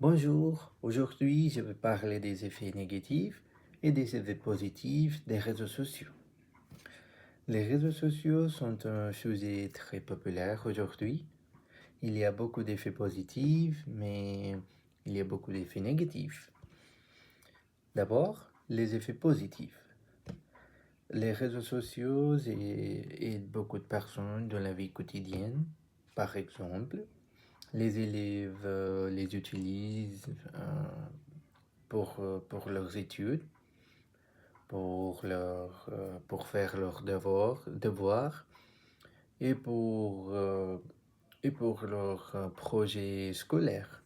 Bonjour, aujourd'hui je vais parler des effets négatifs et des effets positifs des réseaux sociaux. Les réseaux sociaux sont un sujet très populaire aujourd'hui. Il y a beaucoup d'effets positifs, mais il y a beaucoup d'effets négatifs. D'abord, les effets positifs. Les réseaux sociaux aident beaucoup de personnes dans la vie quotidienne. Par exemple, les élèves les utilisent pour leurs études, pour faire leurs devoirs et et pour leurs projets scolaires.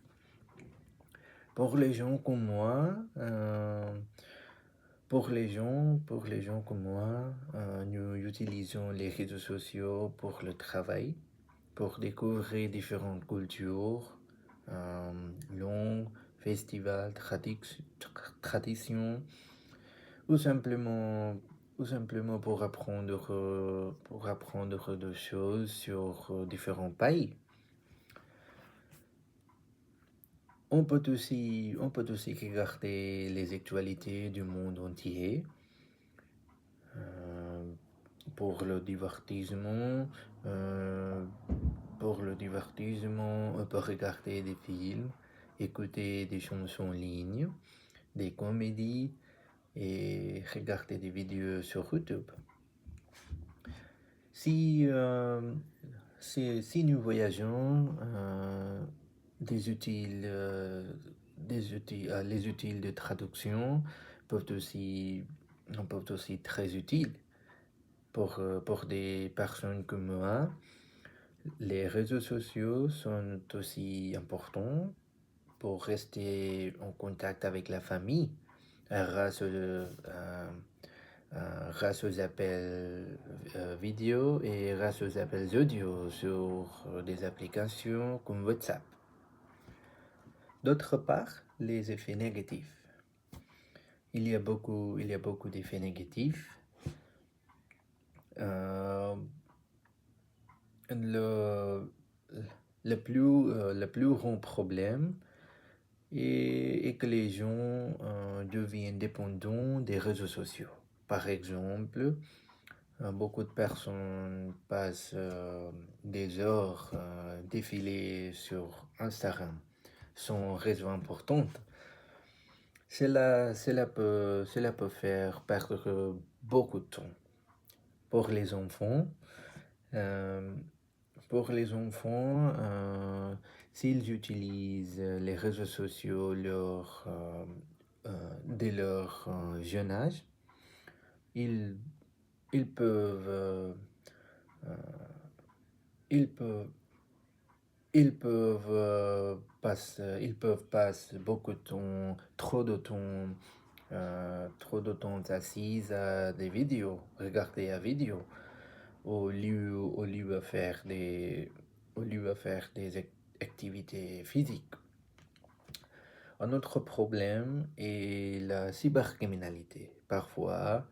Pour les gens comme moi, pour les gens comme moi, nous utilisons les réseaux sociaux pour le travail, pour découvrir différentes cultures, langues, festivals, traditions, ou simplement, ou simplement pour apprendre des choses sur différents pays. On peut aussi regarder les actualités du monde entier euh, pour le divertissement. euh, pour le divertissement, on peut regarder des films, écouter des chansons en ligne, des comédies et regarder des vidéos sur YouTube. Si, euh, si nous voyageons, les outils de traduction peuvent peuvent aussi être très utiles pour des personnes comme moi. Les réseaux sociaux sont aussi importants pour rester en contact avec la famille grâce grâce aux appels vidéo et grâce aux appels audio sur des applications comme WhatsApp. D'autre part, les effets négatifs. Il y a beaucoup d'effets négatifs. Euh, le, le plus grand problème est que les gens deviennent dépendants des réseaux sociaux. Par exemple, beaucoup de personnes passent des heures défilées sur Instagram, son réseau important. Cela peut faire perdre beaucoup de temps. Pour les enfants, euh, pour les enfants, s'ils utilisent les réseaux sociaux dès leur jeune âge, ils, ils peuvent, euh, ils peuvent, ils peuvent passer beaucoup de temps, trop de temps assis à des vidéos, regarder à vidéo, au lieu de faire au lieu de faire des activités physiques. Un autre problème est la cybercriminalité. Parfois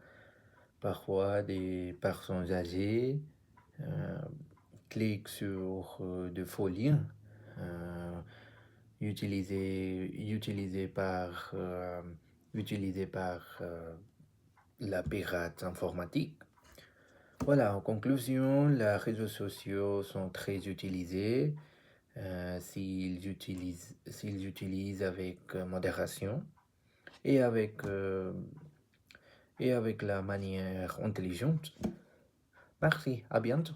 des personnes âgées euh, cliquent sur de faux liens euh, utilisés par la pirate informatique. Voilà, en conclusion, les réseaux sociaux sont très utilisés s'ils utilisent avec modération et et avec la manière intelligente. Merci, à bientôt.